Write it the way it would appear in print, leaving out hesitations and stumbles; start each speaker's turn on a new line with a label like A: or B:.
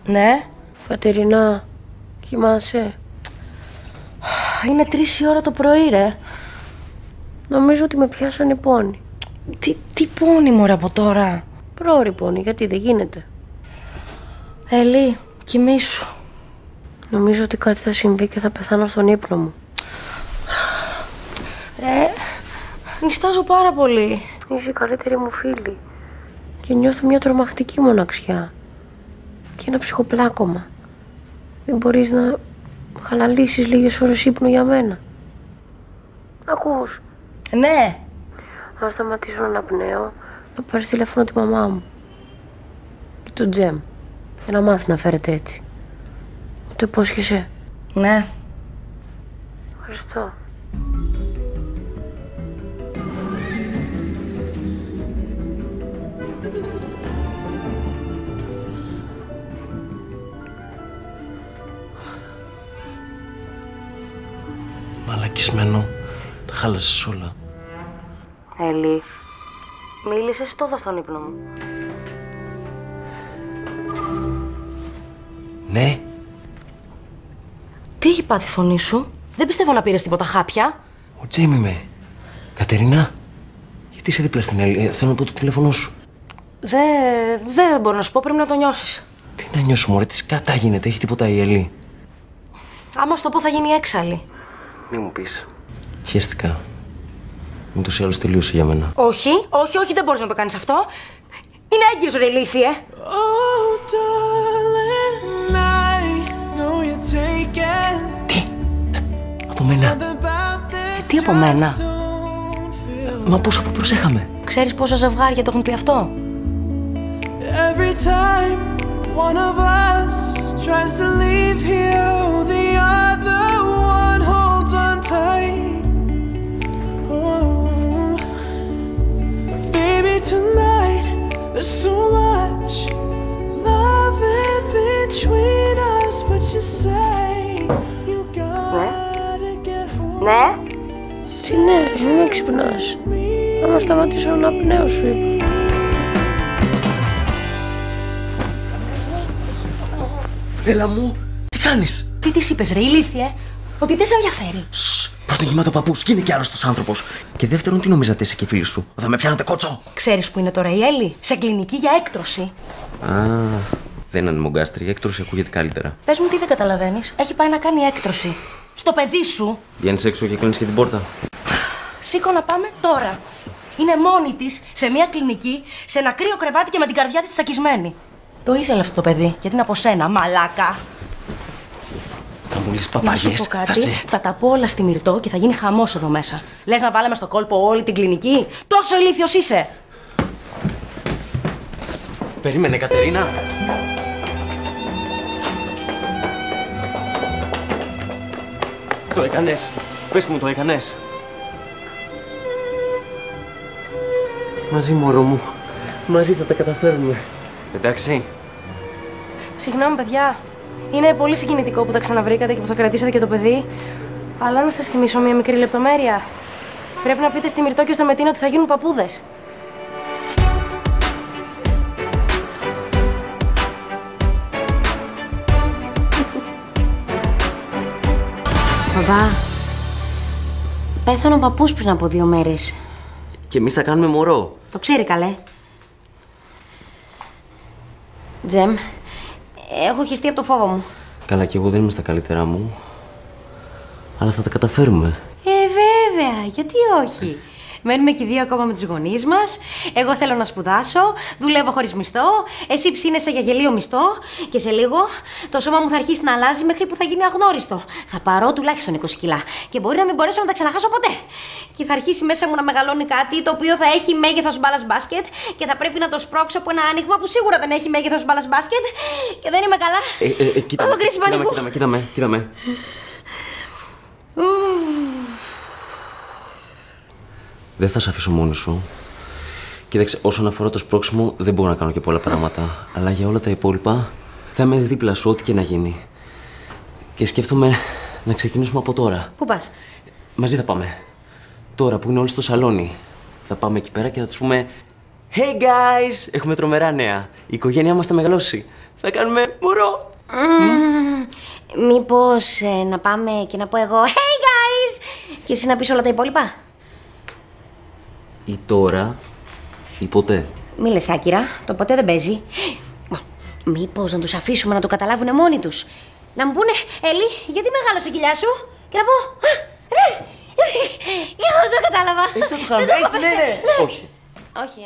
A: Ναι.
B: Κατερινά, κοιμάσαι?
A: Είναι 3 η ώρα το πρωί, ρε.
B: Νομίζω ότι με πιάσανε πόνοι.
A: Τι πόνοι, μωρέ, από τώρα?
B: Πρόωρη πόνοι, γιατί δεν γίνεται?
A: Ελί, κοιμήσου.
B: Νομίζω ότι κάτι θα συμβεί και θα πεθάνω στον ύπνο μου.
A: Ρε, νιστάζω πάρα πολύ.
B: Είσαι η καλύτερη μου φίλη. Και νιώθω μια τρομακτική μοναξιά. Και ένα ψυχοπλάκωμα. Δεν μπορείς να χαλαλήσεις λίγες ώρες ύπνο για μένα? Ακούς?
A: Ναι.
B: Αν σταματήσω να αναπνέω, να πάρεις τηλέφωνο τη μαμά μου ή τον Τζέμ, για να μάθει να φέρεται έτσι. Μου το υπόσχεσαι?
A: Ναι.
B: Ευχαριστώ.
C: Μαλακισμένο. Τα χάλασες όλα.
A: Έλλη, μίλησες τώρα στον ύπνο μου.
C: Ναι.
A: Τι έχει πάθει η φωνή σου? Δεν πιστεύω να πήρες τίποτα χάπια.
C: Ο Τζέιμι είμαι. Κατερίνα, γιατί είσαι δίπλα στην Έλλη? Θέλω να πω το τηλέφωνο σου.
A: Δεν μπορώ να σου πω, πρέπει να το νιώσεις.
C: Τι να νιώσω, μωρέ, τι σκατά γίνεται, έχει τίποτα η Έλλη?
A: Άμα σου το πω θα γίνει έξαλλη.
C: Μη μου πεις. Χαίστηκα. Ούτως ή άλλως τελείωσε για μένα.
A: Όχι, δεν μπορείς να το κάνεις αυτό. Είναι έγκυος, ρε ηλίθιε.
C: Τι? Από μένα?
A: Τι από μένα?
C: Μα πώς, αφού προσέχαμε?
A: Ξέρεις πόσα ζευγάρια το έχουν πει αυτό?
D: Every time one of us tries to leave here, the other one holds on tight. Oh, baby, tonight there's so much love in between us, but you say you gotta get home.
A: Ναι.
B: Τι ναι, μην με ξυπνάς. Άμα σταματήσω να αναπνέω σου είπα.
C: Έλα μου, τι κάνεις?
A: Τι της είπες, ρε ηλίθιε? Ότι δεν σε ενδιαφέρει.
C: Πρώτον κοιμάται ο παππούς και είναι και άλλος άνθρωπος. Και δεύτερον, τι νομίζατε είσαι και φίλοι σου? Θα με πιάνετε κότσο?
A: Ξέρεις που είναι τώρα η Έλλη? Σε κλινική για έκτρωση.
C: Α, δεν είναι ανεμογκάστρι, η έκτρωση ακούγεται καλύτερα.
A: Πες μου τι δεν καταλαβαίνεις. Έχει πάει να κάνει έκτρωση. Στο παιδί σου.
C: Βγαίνεις έξω και κλείνεις και την πόρτα.
A: Σήκω να πάμε τώρα. Είναι μόνη της σε μια κλινική, σε ένα κρύο κρεβάτι και με την καρδιά της τσακισμένη. Το ήθελε αυτό το παιδί, γιατί είναι από σένα, μαλάκα.
C: Θα μου λες
A: Να σου
C: παπαγιές,
A: πω κάτι, θα τα πω όλα στη Μυρτώ και θα γίνει χαμός εδώ μέσα. Λες να βάλαμε στο κόλπο όλη την κλινική? Τόσο ηλίθιος είσαι!
C: Περίμενε, Κατερίνα. Το έκανες. Πες μου, το έκανες. Μαζί, μωρό μου. Μαζί θα τα καταφέρουμε. Εντάξει.
B: Συγγνώμη, παιδιά. Είναι πολύ συγκινητικό που τα ξαναβρήκατε και που θα κρατήσετε και το παιδί. Αλλά να σας θυμίσω μια μικρή λεπτομέρεια. Πρέπει να πείτε στη Μυρτώ και στο Μετίνο ότι θα γίνουν παππούδες.
A: Μπαμπά, πέθανε ο παππούς πριν από 2 μέρες.
C: Και εμείς θα κάνουμε μωρό.
A: Το ξέρει καλέ. Τζεμ, έχω χεστεί από το φόβο μου.
C: Καλά, κι εγώ δεν είμαι στα καλύτερά μου. Αλλά θα τα καταφέρουμε.
A: Βέβαια, γιατί όχι. Μένουμε και οι 2 ακόμα με τους γονείς μας. Εγώ θέλω να σπουδάσω, δουλεύω χωρίς μισθό. Εσύ ψήνεσαι για γελίο μισθό. Και σε λίγο το σώμα μου θα αρχίσει να αλλάζει μέχρι που θα γίνει αγνώριστο. Θα πάρω τουλάχιστον 20 κιλά. Και μπορεί να μην μπορέσω να τα ξαναχάσω ποτέ. Και θα αρχίσει μέσα μου να μεγαλώνει κάτι το οποίο θα έχει μέγεθος μπάλας μπάσκετ. Και θα πρέπει να το σπρώξω από ένα άνοιγμα που σίγουρα δεν έχει μέγεθος μπάλας μπάσκετ. Και δεν είμαι καλά.
C: Κοίτα με. Δεν θα σε αφήσω μόνο σου. Κοίταξε, όσον αφορά το σπρώξιμο, δεν μπορώ να κάνω και πολλά πράγματα. Αλλά για όλα τα υπόλοιπα, θα είμαι δίπλα σου, ό,τι και να γίνει. Και σκέφτομαι να ξεκινήσουμε από τώρα.
A: Πού πας?
C: Μαζί θα πάμε. Τώρα που είναι όλοι στο σαλόνι. Θα πάμε εκεί πέρα και θα τους πούμε Hey guys! Έχουμε τρομερά νέα. Η οικογένειά μας θα μεγαλώσει. Θα κάνουμε μωρό.
A: Μήπως να πάμε και να πω εγώ hey guys και εσύ να πεις όλα τα υπόλοιπα.
C: Ή τώρα ή ποτέ.
A: Μη λες άκυρα, το ποτέ δεν παίζει. Μήπως να τους αφήσουμε να το καταλάβουνε μόνοι τους. Να μου πούνε, Έλλη, γιατί μεγάλωσε η κοιλιά σου? Και να πω, ρε, εγώ δεν το κατάλαβα.
C: Έτσι θα το κάνουμε, έτσι, ναι. Όχι.
A: Όχι,